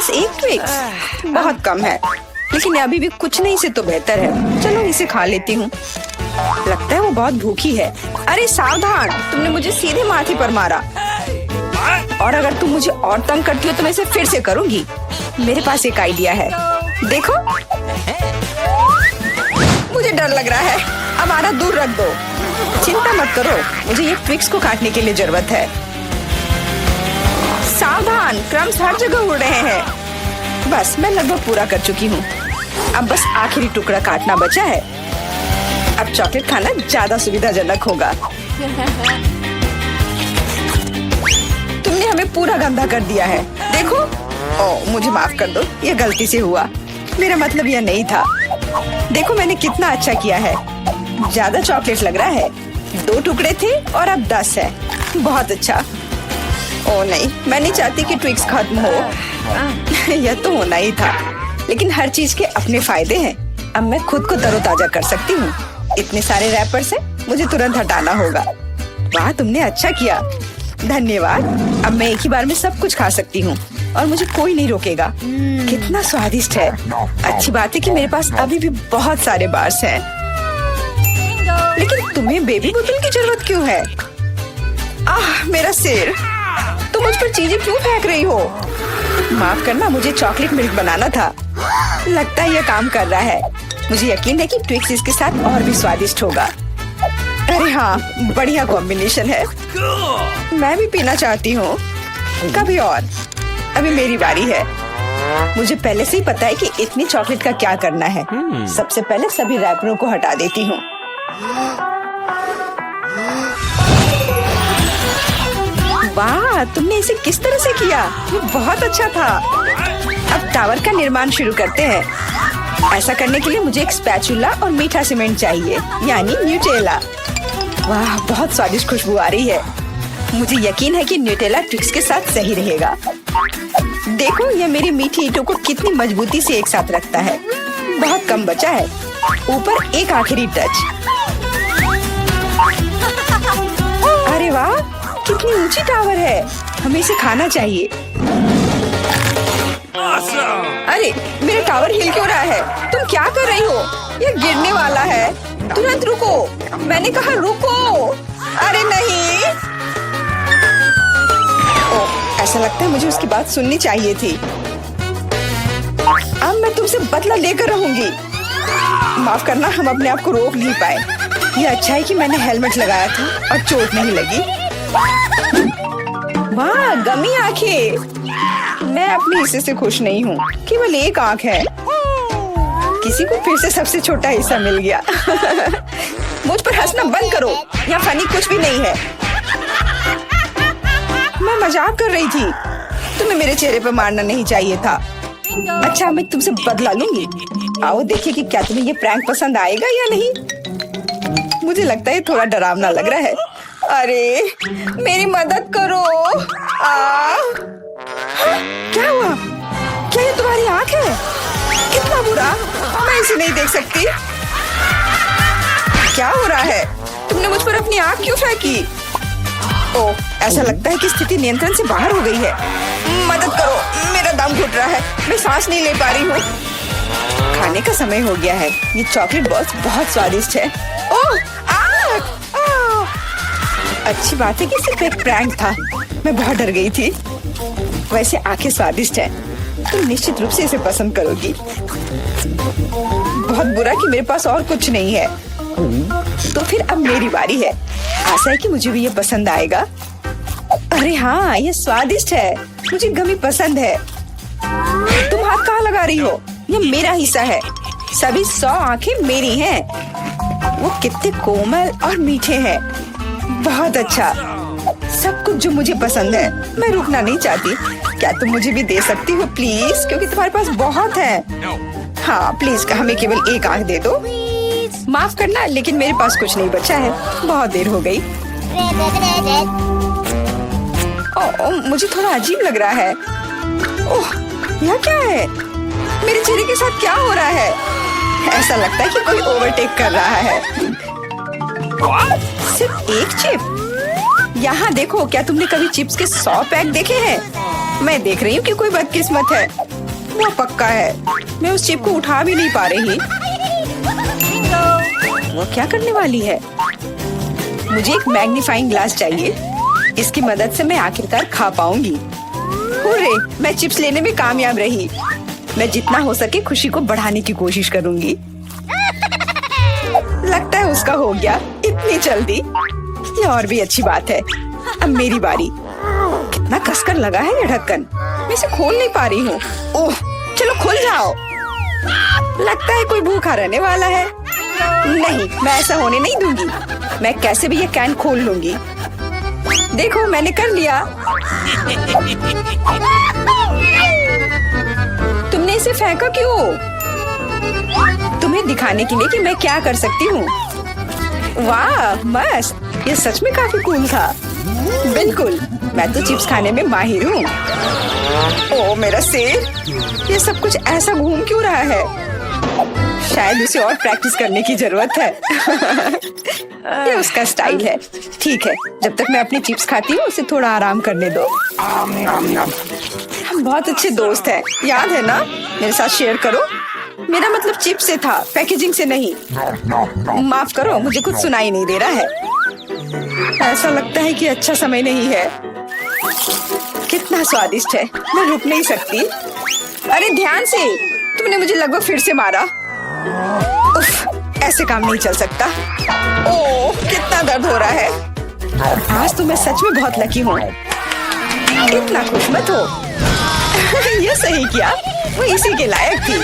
बस एक ट्विक्स बहुत कम है, लेकिन अभी भी कुछ नहीं से तो बेहतर है। चलो इसे खा लेती हूँ। लगता है वो बहुत भूखी है। अरे सावधान, तुमने मुझे सीधे माथे पर मारा। और अगर तुम मुझे और तंग करती हो तो मैं इसे फिर से करूंगी। मेरे पास एक आइडिया है, देखो। मुझे डर लग रहा है, अब आना दूर रख दो। चिंता मत करो, मुझे ये ट्विक्स को काटने के लिए जरूरत है। सावधान, क्रम्स हर जगह उड़ रहे हैं। बस मैं लगभग पूरा कर चुकी हूँ। अब बस आखिरी टुकड़ा काटना बचा है। अब चॉकलेट खाना ज्यादा सुविधाजनक होगा। तुमने हमें पूरा गंदा कर दिया है, देखो। ओह, मुझे माफ कर दो, ये गलती से हुआ। मेरा मतलब यह नहीं था। देखो मैंने कितना अच्छा किया है। ज्यादा चॉकलेट लग रहा है। 2 टुकड़े थे और अब 10 है। बहुत अच्छा। ओह नहीं, मैं नहीं चाहती कि ट्विक्स खत्म हो। यह तो होना ही था, लेकिन हर चीज के अपने फायदे हैं। अब मैं खुद को तरोताजा कर सकती हूँ। इतने सारे रैपर से मुझे तुरंत हटाना होगा। वाह, तुमने अच्छा किया, धन्यवाद। अब मैं एक ही बार में सब कुछ खा सकती हूँ और मुझे कोई नहीं रोकेगा। कितना स्वादिष्ट है। अच्छी बात है कि मेरे पास अभी भी बहुत सारे बार्स हैं। लेकिन तुम्हें बेबी बोतल की जरूरत क्यों है? आह, मेरा सिर। तुम मुझ पर चीजें क्यों फेंक रही हो? माफ करना, मुझे चॉकलेट मिल्क बनाना था। लगता है यह काम कर रहा है। मुझे यकीन है कि ट्विक्स इसके साथ और भी स्वादिष्ट होगा। अरे हाँ, बढ़िया कॉम्बिनेशन है। मैं भी पीना चाहती हूँ। कभी और। अभी मेरी बारी है। मुझे पहले से ही पता है कि इतनी चॉकलेट का क्या करना है। सबसे पहले सभी रैपरों को हटा देती हूँ। वाह, तुमने इसे किस तरह से किया? ये बहुत अच्छा था। अब टावर का निर्माण शुरू करते हैं। ऐसा करने के लिए मुझे एक स्पैचुला और मीठा सीमेंट चाहिए, यानी न्यूटेला। वाह, बहुत स्वादिष्ट खुशबू आ रही है। मुझे यकीन है कि न्यूटेला ट्विक्स के साथ सही रहेगा। देखो, यह मेरी मीठी ईंटों को कितनी मजबूती से एक साथ रखता है। बहुत कम बचा है। ऊपर एक आखिरी टच। अरे वाह, कितनी ऊंची टावर है। हमें इसे खाना चाहिए। अरे, मेरा टावर हिल क्यों रहा है? तुम क्या कर रही हो? यह गिरने वाला है। तुरंत रुको, मैंने कहा रुको। अरे नहीं। ओह, ऐसा लगता है मुझे उसकी बात सुननी चाहिए थी। अब मैं तुमसे बदला लेकर रहूंगी। माफ करना, हम अपने आप को रोक नहीं पाए। यह अच्छा है कि मैंने हेलमेट लगाया था और चोट नहीं लगी। वाह, गमी आंखें। मैं अपने हिस्से से खुश नहीं हूँ। केवल एक आंख है। किसी को फिर से सबसे छोटा हिस्सा मिल गया। मुझ पर हंसना बंद करो। यहाँ फनी कुछ भी नहीं है। मैं मजाक कर रही थी। तुम्हें मेरे चेहरे पर मारना नहीं चाहिए था। अच्छा, मैं तुमसे बदला लूंगी। आओ देखिए कि क्या तुम्हें ये प्रैंक पसंद आएगा या नहीं। मुझे लगता है थोड़ा डरावना लग रहा है। अरे, मेरी मदद करो। क्या हुआ? क्या ये तुम्हारी आँख है? कितना बुरा। मैं इसे नहीं देख सकती। क्या हो रहा है? तुमने मुझ पर अपनी आँख क्यों फेंकी? ओह, ऐसा लगता है कि स्थिति नियंत्रण से बाहर हो गई है। मदद करो, मेरा दम घुट रहा है। मैं सांस नहीं ले पा रही हूँ। खाने का समय हो गया है। ये चॉकलेट बॉल्स बहुत स्वादिष्ट है। ओह, अच्छी बात है कि सिर्फ एक प्रैंक था। मैं बहुत डर गई थी। वैसे आंखें स्वादिष्ट है। तुम निश्चित रूप से इसे पसंद करोगी। बहुत बुरा कि मेरे पास और कुछ नहीं है। तो फिर अब मेरी बारी है। आशा है कि मुझे भी ये पसंद आएगा। अरे हाँ, ये स्वादिष्ट है। मुझे गमी पसंद है। तुम हाथ कहाँ लगा रही हो? ये मेरा हिस्सा है। सभी 100 आंखें मेरी हैं। वो कितने कोमल और मीठे हैं। बहुत अच्छा, सब कुछ जो मुझे पसंद है। मैं रुकना नहीं चाहती। क्या तुम मुझे भी दे सकती हो प्लीज? क्योंकि तुम्हारे पास बहुत है। हाँ प्लीज, हमें केवल एक आंख दे दो। माफ करना, लेकिन मेरे पास कुछ नहीं बचा है। बहुत देर हो गई। ओह, मुझे थोड़ा अजीब लग रहा है। ओह, यह क्या है? मेरे चेहरे के साथ क्या हो रहा है? ऐसा लगता है कि कोई ओवरटेक कर रहा है। सिर्फ एक चिप? यहाँ देखो, क्या तुमने कभी चिप्स के 100 पैक देखे हैं? मैं देख रही हूँ कि कोई बदकिस्मत है। वो पक्का है। मैं उस चिप को उठा भी नहीं पा रही। वो क्या करने वाली है? मुझे एक मैग्नीफाइंग ग्लास चाहिए। इसकी मदद से मैं आखिरकार खा पाऊंगी। हुर्रे, मैं चिप्स लेने में कामयाब रही। मैं जितना हो सके खुशी को बढ़ाने की कोशिश करूंगी। लगता है उसका हो गया इतनी जल्दी। ये और भी अच्छी बात है। अब मेरी बारी। कितना कसकर लगा है ये ढक्कन। मैं इसे खोल नहीं पा रही हूँ। ओह, चलो खुल जाओ। लगता है कोई भूखा रहने वाला है। नहीं, मैं ऐसा होने नहीं दूंगी। मैं कैसे भी ये कैन खोल लूंगी। देखो, मैंने कर लिया। तुमने इसे फेंका क्यों? तुम्हें दिखाने के लिए कि मैं क्या कर सकती हूँ। वाह, मस्त। ये सच में काफी कूल था। बिल्कुल, मैं तो चिप्स खाने में माहिर हूँ। ओह मेरा सिर, ये सब कुछ ऐसा घूम क्यों रहा है? शायद उसे और प्रैक्टिस करने की जरूरत है। ये उसका स्टाइल है। ठीक है, जब तक मैं अपनी चिप्स खाती हूँ उसे थोड़ा आराम करने दो। हम बहुत अच्छे दोस्त हैं, याद है ना? मेरे साथ शेयर करो। मेरा मतलब चिप्स से था, पैकेजिंग से नहीं। माफ करो, मुझे कुछ सुनाई नहीं दे रहा है। ऐसा लगता है कि अच्छा समय नहीं है। कितना स्वादिष्ट है, मैं रुक नहीं सकती। अरे ध्यान से, तुमने मुझे लगभग फिर से मारा। उफ, ऐसे काम नहीं चल सकता। ओह, कितना दर्द हो रहा है। आज तो मैं सच में बहुत लकी हूँ। इतना खुश मत हो। ये सही किया, वो इसी के लायक थी।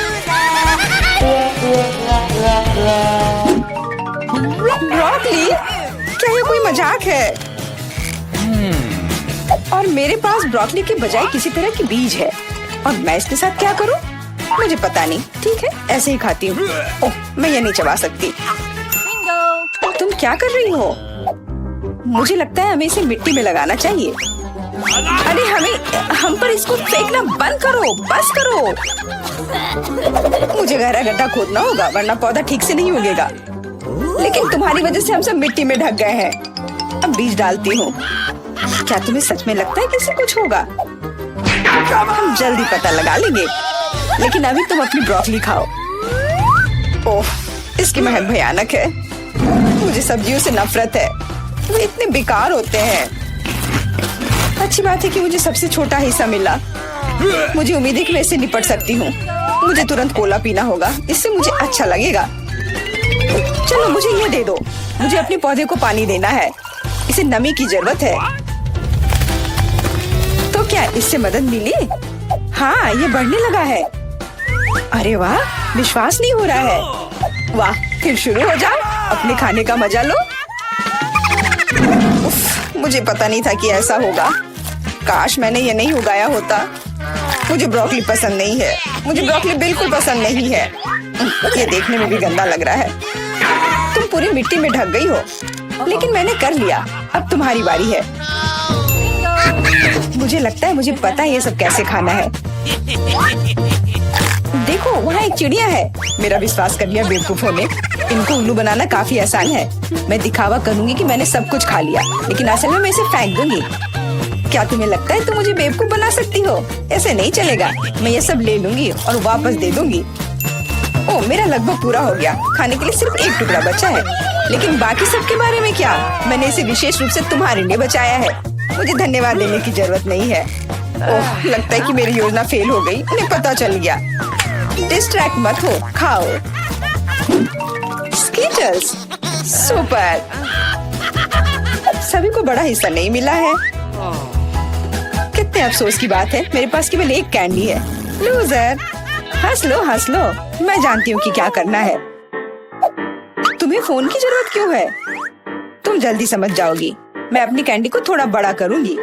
ब्रोकली, क्या ये कोई मजाक है? और मेरे पास ब्रोकली के बजाय किसी तरह की बीज है, और मैं इसके साथ क्या करूं? मुझे पता नहीं। ठीक है, ऐसे ही खाती हूँ। ओह, मैं ये नहीं चबा सकती। तुम क्या कर रही हो? मुझे लगता है हमें इसे मिट्टी में लगाना चाहिए। अरे हम पर इसको फेंकना बंद करो, बस करो। मुझे गहरा गड्ढा खोदना होगा, वरना पौधा ठीक से नहीं उगेगा। लेकिन तुम्हारी वजह से हम सब मिट्टी में ढक गए हैं। अब बीज डालती हूँ। क्या तुम्हें सच में लगता है कि इससे कुछ होगा? हम जल्दी पता लगा लेंगे। लेकिन अभी तुम अपनी ब्रोकली खाओ। ओह, इसकी महक भयानक है। मुझे सब्जियों से नफरत है, वो इतने बेकार होते हैं। अच्छी बात है कि मुझे सबसे छोटा हिस्सा मिला। मुझे उम्मीद है कि मैं इससे निपट सकती हूँ। मुझे तुरंत कोला पीना होगा, इससे मुझे अच्छा लगेगा। चलो मुझे ये दे दो। मुझे अपने पौधे को पानी देना है, इसे नमी की जरूरत है। तो क्या इससे मदद मिली? हाँ, ये बढ़ने लगा है। अरे वाह, विश्वास नहीं हो रहा है। वाह, फिर शुरू हो जाओ, अपने खाने का मजा लो। उफ, मुझे पता नहीं था कि ऐसा होगा। काश मैंने ये नहीं उगाया होता। मुझे ब्रोकली पसंद नहीं है। मुझे ब्रोकली बिल्कुल पसंद नहीं है। ये देखने में भी गंदा लग रहा है। तुम पूरी मिट्टी में ढक गई हो, लेकिन मैंने कर लिया। अब तुम्हारी बारी है। मुझे लगता है मुझे पता है ये सब कैसे खाना है। देखो, वहाँ एक चिड़िया है। मेरा विश्वास कर लिया बेवकूफों ने। इनको उल्लू बनाना काफी आसान है। मैं दिखावा करूंगी कि मैंने सब कुछ खा लिया, लेकिन असल में मैं इसे फेंक दूंगी। क्या तुम्हें लगता है तुम मुझे बेवकूफ बना सकती हो? ऐसे नहीं चलेगा। मैं ये सब ले लूंगी और वापस दे दूंगी। ओह, मेरा लगभग पूरा हो गया। खाने के लिए सिर्फ एक टुकड़ा बचा है। लेकिन बाकी सब के बारे में क्या? मैंने इसे विशेष रूप से तुम्हारे लिए बचाया है। मुझे धन्यवाद देने की जरूरत नहीं है। ओह, लगता है कि मेरी योजना फेल हो गई। उन्हें पता चल गया। डिस्ट्रैक्ट मत हो, खाओ। Skittles, super. सभी को बड़ा हिस्सा नहीं मिला है। कितने अफसोस की बात है, मेरे पास केवल एक कैंडी है। लूजर। हंस लो, हंस लो। मैं जानती हूँ कि क्या करना है। तुम्हें फोन की जरूरत क्यों है? तुम जल्दी समझ जाओगी। मैं अपनी कैंडी को थोड़ा बड़ा करूंगी।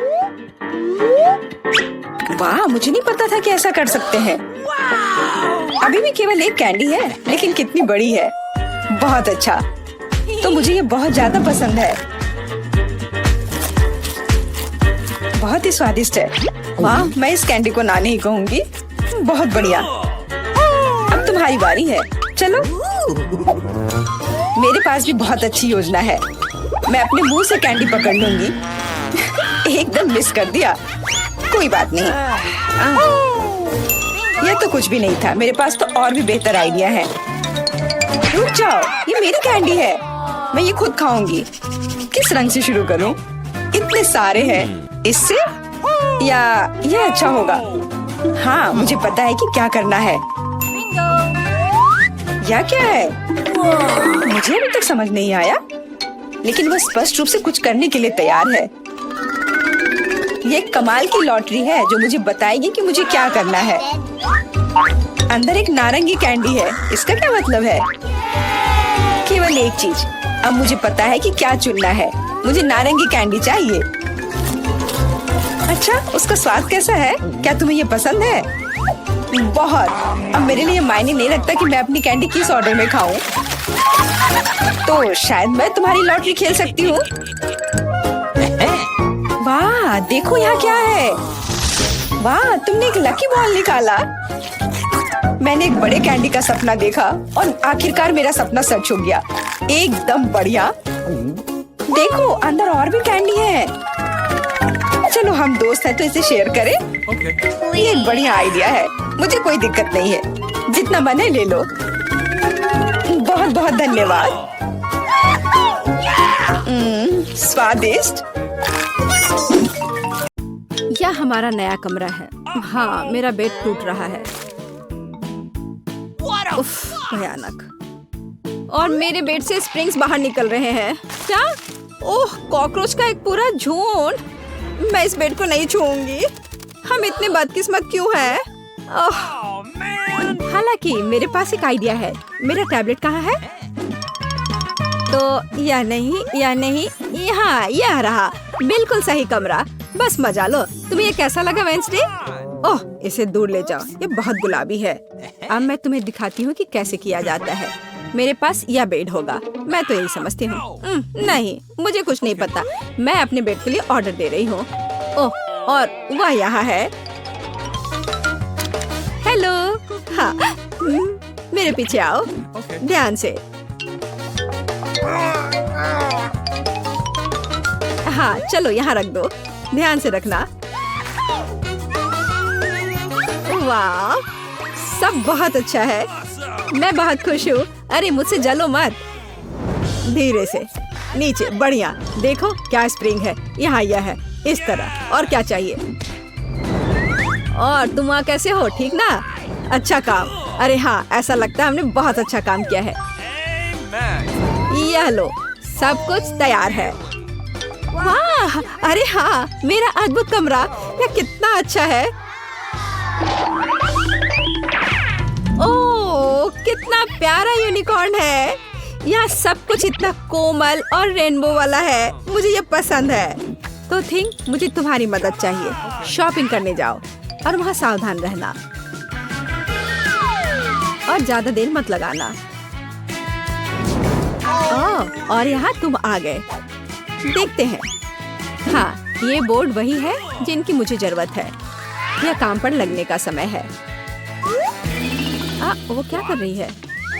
वाह, मुझे नहीं पता था कि ऐसा कर सकते हैं। अभी भी केवल एक कैंडी है, लेकिन कितनी बड़ी है। बहुत अच्छा, तो मुझे ये बहुत ज्यादा पसंद है। बहुत ही स्वादिष्ट है। वाह, मैं इस कैंडी को ना नहीं कहूंगी। बहुत बढ़िया। अब तुम्हारी बारी है। चलो। मेरे पास भी बहुत अच्छी योजना है। मैं अपने मुंह से कैंडी पकड़ लूंगी। एकदम मिस कर दिया। कोई बात नहीं। यह तो कुछ भी नहीं था, मेरे पास तो और भी बेहतर आइडिया है। रुक जाओ, ये मेरी कैंडी है, मैं ये खुद खाऊंगी। किस रंग से शुरू करूं? इतने सारे हैं, इससे या ये अच्छा होगा? हाँ, मुझे पता है कि क्या करना है। या क्या है? मुझे अभी तक समझ नहीं आया, लेकिन वह स्पष्ट रूप से कुछ करने के लिए तैयार है। ये एक कमाल की लॉटरी है जो मुझे बताएगी कि मुझे क्या करना है। अंदर एक नारंगी कैंडी है, इसका क्या मतलब है? केवल एक चीज, अब मुझे पता है कि क्या चुनना है। मुझे नारंगी कैंडी चाहिए। अच्छा, उसका स्वाद कैसा है? क्या तुम्हें ये पसंद है? बहुत। अब मेरे लिए मायने नहीं रखता कि मैं अपनी कैंडी किस ऑर्डर में खाऊं। तो शायद मैं तुम्हारी लॉटरी खेल सकती हूँ। वाह, देखो यहाँ क्या है। वाह, तुमने एक लकी बॉल निकाला। मैंने एक बड़े कैंडी का सपना देखा और आखिरकार मेरा सपना सच हो गया। एकदम बढ़िया। देखो, अंदर और भी कैंडी है। चलो, हम दोस्त हैं तो इसे शेयर करें। ये एक बढ़िया आइडिया है, मुझे कोई दिक्कत नहीं है। जितना मन है ले लो। बहुत बहुत धन्यवाद। स्वादिष्ट। यह हमारा नया कमरा है। हाँ, मेरा बेड टूट रहा है। उफ, भयानक। और मेरे बेड से स्प्रिंग्स बाहर निकल रहे हैं। क्या? ओह, कॉकरोच का एक पूरा झुंड। मैं इस बेड को नहीं छूऊंगी। हम इतने बदकिस्मत क्यों हैं? हालांकि मेरे पास एक आइडिया है। मेरा टैबलेट कहाँ है? तो या नहीं, यहाँ यह रहा। बिल्कुल सही कमरा। बस मजा लो। तुम्हें ये कैसा लगा वेंसडे? ओह, इसे दूर ले जाओ, ये बहुत गुलाबी है। अब मैं तुम्हें दिखाती हूँ कि कैसे किया जाता है। मेरे पास यह बेड होगा, मैं तो यही समझती हूँ। नहीं, मुझे कुछ नहीं पता। मैं अपने बेड के लिए ऑर्डर दे रही हूँ। ओह, और वह यहाँ है। हेलो। हाँ, मेरे पीछे आओ। ध्यान से। हाँ, चलो यहाँ रख दो। ध्यान से रखना। वाह, सब बहुत अच्छा है। मैं बहुत खुश हूँ। अरे, मुझसे जलो मत। धीरे से नीचे। बढ़िया। देखो क्या स्प्रिंग है। यहाँ यह है, इस तरह। और क्या चाहिए? और तुम वहाँ कैसे हो? ठीक ना? अच्छा काम। अरे हाँ, ऐसा लगता है हमने बहुत अच्छा काम किया है। यह लो, सब कुछ तैयार है। वाह, अरे हाँ, मेरा अद्भुत कमरा। यह कितना अच्छा है। ओह, कितना प्यारा यूनिकॉर्न है। यहाँ सब कुछ इतना कोमल और रेनबो वाला है। मुझे ये पसंद है। तो थिंक, मुझे तुम्हारी मदद चाहिए। शॉपिंग करने जाओ और वहाँ सावधान रहना और ज्यादा देर मत लगाना। ओह, और यहाँ तुम आ गए। देखते हैं। हाँ, ये बोर्ड वही है जिनकी मुझे जरूरत है। यह काम पर लगने का समय है। वो क्या कर रही है?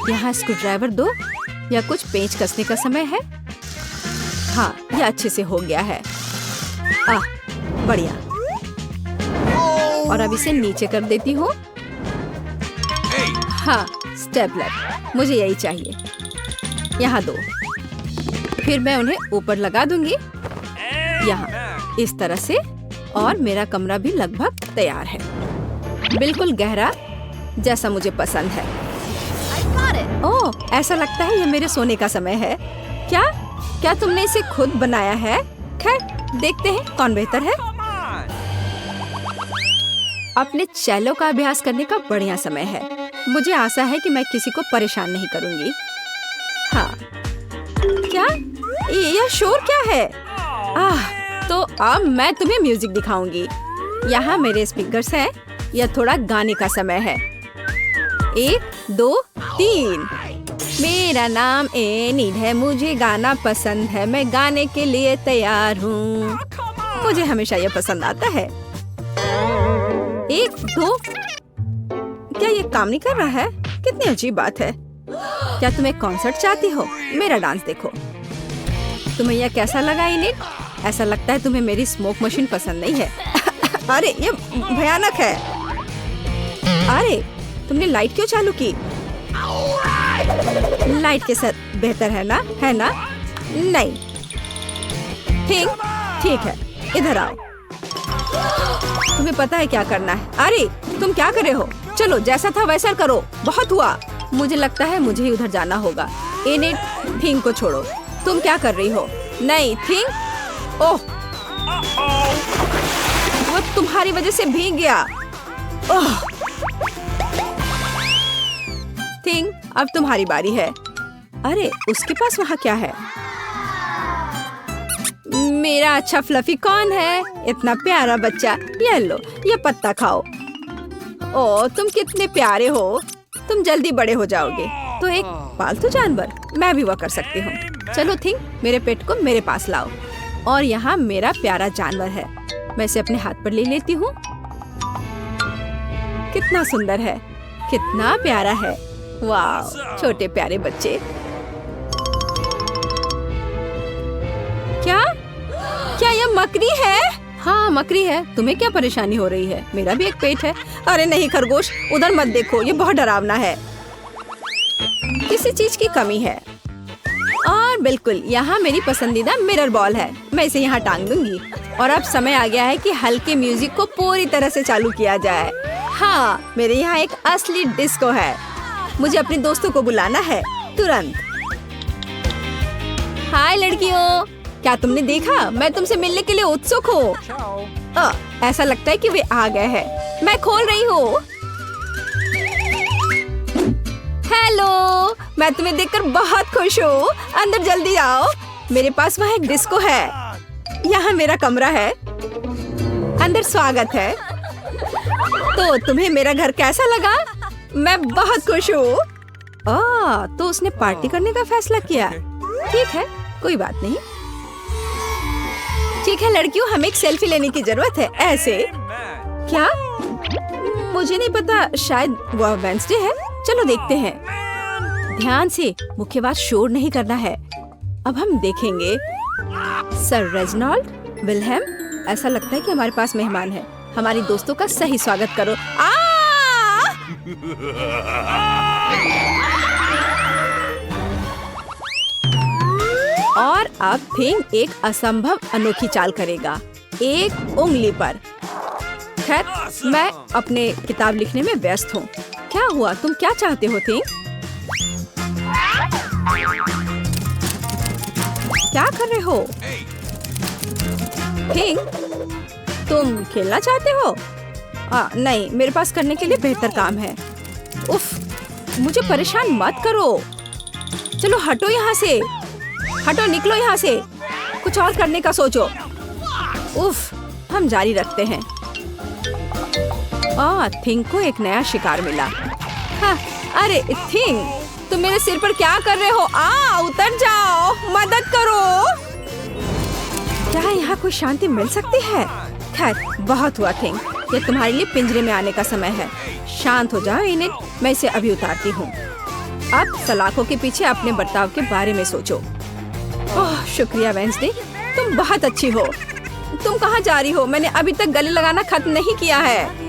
यहाँ स्क्रू ड्राइवर दो या कुछ पेंच कसने का समय है। हाँ, यह अच्छे से हो गया है। बढ़िया। और अब इसे नीचे कर देती हूँ। हाँ, स्टेपलर। मुझे यही चाहिए। यहाँ दो। फिर मैं उन्हें ऊपर लगा दूंगी। यहाँ इस तरह से। और मेरा कमरा भी लगभग तैयार है। बिल्कुल गहरा, जैसा मुझे पसंद है। ओह, ऐसा लगता है ये मेरे सोने का समय है। क्या तुमने इसे खुद बनाया है? खैर, देखते हैं कौन बेहतर है। अपने चेलो का अभ्यास करने का बढ़िया समय है। मुझे आशा है कि मैं किसी को परेशान नहीं करूंगी। हाँ, क्या यह शोर क्या है? तो अब मैं तुम्हें म्यूजिक दिखाऊंगी। यहाँ मेरे स्पीकर्स हैं। यह थोड़ा गाने का समय है। 1, 2, 3। मेरा नाम एनिड है। मुझे गाना पसंद है। मैं गाने के लिए तैयार हूँ। मुझे हमेशा यह पसंद आता है। 1, 2। क्या ये काम नहीं कर रहा है? कितनी अजीब बात है। क्या तुम एक कॉन्सर्ट चाहती हो? मेरा डांस देखो। तुम्हें यह कैसा लगा एनिड? ऐसा लगता है तुम्हें मेरी स्मोक मशीन पसंद नहीं है। अरे, ये भयानक है। अरे, तुमने लाइट क्यों चालू की? लाइट के साथ बेहतर है ना? नहीं। ठीक है, इधर आओ। तुम्हें पता है क्या करना है? अरे तुम क्या कर रहे हो? चलो जैसा था वैसा करो, बहुत हुआ। मुझे लगता है मुझे ही उधर जाना होगा। इनिट, थिंग को छोड़ो। तुम क्या कर रही हो? नहीं थिंग, ओह वो तुम्हारी वजह से भीग गया। ओह थिंग, अब तुम्हारी बारी है। अरे उसके पास वहाँ क्या है? मेरा अच्छा फ्लफी कौन है? इतना प्यारा बच्चा। ये लो, ये पत्ता खाओ। ओ तुम कितने प्यारे हो। तुम जल्दी बड़े हो जाओगे। तो एक पालतू जानवर, मैं भी वह कर सकती हूँ। चलो थिंग, मेरे पेट को मेरे पास लाओ। और यहाँ मेरा प्यारा जानवर है, मैं इसे अपने हाथ पर ले लेती हूँ। कितना सुंदर है, कितना प्यारा है। वाह, छोटे प्यारे बच्चे। क्या यह मकड़ी है? हाँ मकड़ी है। तुम्हें क्या परेशानी हो रही है? मेरा भी एक पेट है। अरे नहीं खरगोश, उधर मत देखो, ये बहुत डरावना है। किसी चीज की कमी है। और बिल्कुल, यहाँ मेरी पसंदीदा मिरर बॉल है। मैं इसे यहाँ टांग दूंगी। और अब समय आ गया है कि हल्के म्यूजिक को पूरी तरह से चालू किया जाए। हाँ, मेरे यहाँ एक असली डिस्को है। मुझे अपने दोस्तों को बुलाना है तुरंत। हाय लड़कियों, क्या तुमने देखा? मैं तुमसे मिलने के लिए उत्सुक हूँ। ऐसा लगता है कि वे आ गए हैं। मैं खोल रही हूँ। हेलो, मैं तुम्हें देखकर बहुत खुश हूँ। अंदर जल्दी आओ, मेरे पास वहाँ एक डिस्को है। यहाँ मेरा कमरा है, अंदर स्वागत है। तो तुम्हें मेरा घर कैसा लगा? मैं बहुत खुश हूँ। तो उसने पार्टी करने का फैसला किया। ठीक है, कोई बात नहीं। ठीक है लड़कियों, हमें एक सेल्फी लेने की जरूरत है। ऐसे क्या? मुझे नहीं पता, शायद वह वेडनेसडे है। चलो देखते हैं। ध्यान से, मुख्य बात शोर नहीं करना है। अब हम देखेंगे। सर रेजिनाल्ड, विल्हेम, ऐसा लगता है कि हमारे पास मेहमान है। हमारी दोस्तों का सही स्वागत करो। और अब थिंग एक असंभव अनोखी चाल करेगा, एक उंगली पर। खैर, मैं अपने किताब लिखने में व्यस्त हूँ। क्या हुआ? तुम क्या चाहते हो थिंग? क्या कर रहे हो थिंग? तुम खेलना चाहते हो? नहीं, मेरे पास करने के लिए बेहतर काम है। उफ, मुझे परेशान मत करो। चलो हटो यहाँ से, हटो, निकलो यहाँ से। कुछ और करने का सोचो। उफ, हम जारी रखते हैं। थिंग को एक नया शिकार मिला। हाँ, अरे थिंग, तुम मेरे सिर पर क्या कर रहे हो? उतर जाओ, मदद करो। क्या यहाँ कोई शांति मिल सकती है? खैर, बहुत हुआ थिंग, ये तुम्हारे लिए पिंजरे में आने का समय है। शांत हो जाओ इनिट, मैं इसे अभी उतारती हूँ। अब सलाखों के पीछे अपने बर्ताव के बारे में सोचो। ओह, शुक्रिया वेडनेसडे, तुम बहुत अच्छी हो। तुम कहाँ जा रही हो? मैंने अभी तक गले लगाना खत्म नहीं किया है।